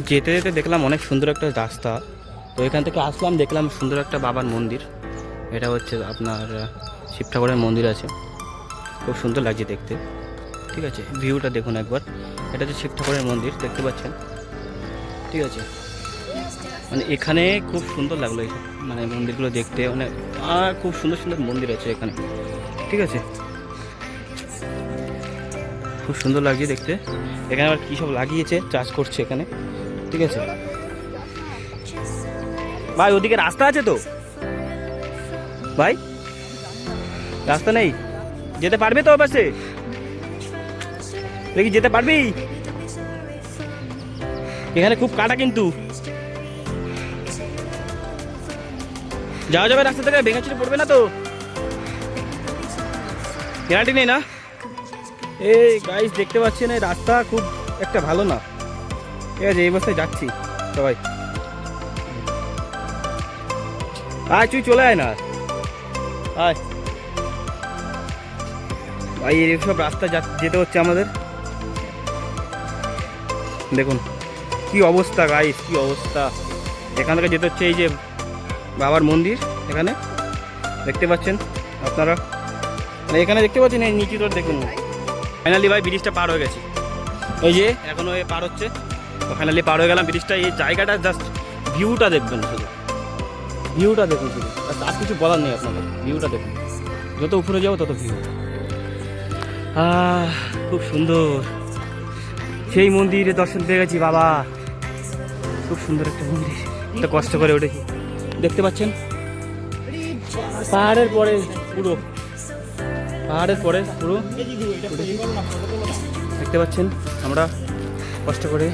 যেতে যেতে দেখলাম অনেক সুন্দর একটা রাস্তা। তো এখান থেকে আসলাম, দেখলাম সুন্দর একটা বাবার মন্দির। এটা হচ্ছে আপনার শিব ঠাকুরের মন্দির আছে, খুব সুন্দর লাগছে দেখতে। ঠিক আছে, ভিউটা দেখুন একবার। এটা হচ্ছে শিব ঠাকুরের মন্দির, দেখতে পাচ্ছেন। ঠিক আছে, মানে এখানে খুব সুন্দর লাগলো এইসব মানে মন্দিরগুলো দেখতে, মানে খুব সুন্দর সুন্দর মন্দির আছে এখানে। ঠিক আছে, খুব সুন্দর লাগছে দেখতে। এখানে আবার কী সব লাগিয়েছে, চাষ করছে এখানে। ঠিক আছে ভাই, ওদিকে রাস্তা আছে তো ভাই? রাস্তা নেই, যেতে পারবে তো পাশে? দেখি যেতে পারবি? এখানে খুব কাটা, কিন্তু যাওয়া যাবে রাস্তা থেকে? ভেঙে ছিঁড়ে পড়বে না তো? গ্যারান্টি নেই না? এই গাইস দেখতে পাচ্ছেন, এই রাস্তা খুব একটা ভালো না। ঠিক আছে, এই অবস্থায় যাচ্ছি সবাই। আয় তুই চলে আয় না, আয় ভাই। এইসব রাস্তা যেতে হচ্ছে আমাদের। দেখুন কি অবস্থা গাইস, কি অবস্থা। এখান থেকে যেতে হচ্ছে এই যে বাবার মন্দির, এখানে দেখতে পাচ্ছেন আপনারা। মানে এখানে দেখতে পাচ্ছেন এই নিচু রোড, দেখুন। ফাইনালি ভাই ব্রিজটা পার হয়ে গেছি, এই যে এখনো পার হচ্ছে। তো ফাইনালি পার হয়ে গেলাম ব্রিজটা। এই জায়গাটা জাস্ট ভিউটা দেখবেন, শুধু ভিউটা দেখুন শুধু, আর কিছু বলার নেই আপনাদের। ভিউটা দেখুন, যত উপরে যাবো তত ভিউ। খুব সুন্দর। সেই মন্দিরে দর্শন পেয়ে গেছি বাবা, খুব সুন্দর একটা মন্দির। একটা কষ্ট করে উঠেছি, দেখতে পাচ্ছেন পাহাড়ের পরে পুরো, পাহাড়ের পরে পুরো দেখতে পাচ্ছেন। আমরা কষ্ট করে,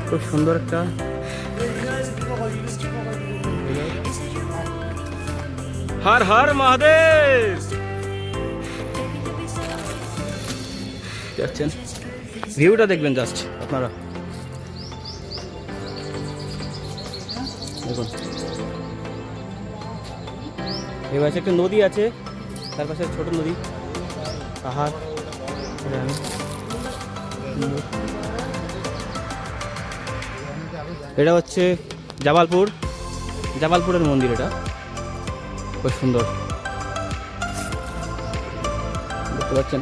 খুব সুন্দর একটা। হর হর মহাদেব। দেখছেন, ভিউটা দেখবেন জাস্ট আপনারা, দেখুন। এবার একটা নদী আছে, তার পাশে ছোট নদী, পাহাড়। এটা হচ্ছে জামালপুরের মন্দির। এটা খুব সুন্দর, দেখতে পাচ্ছেন।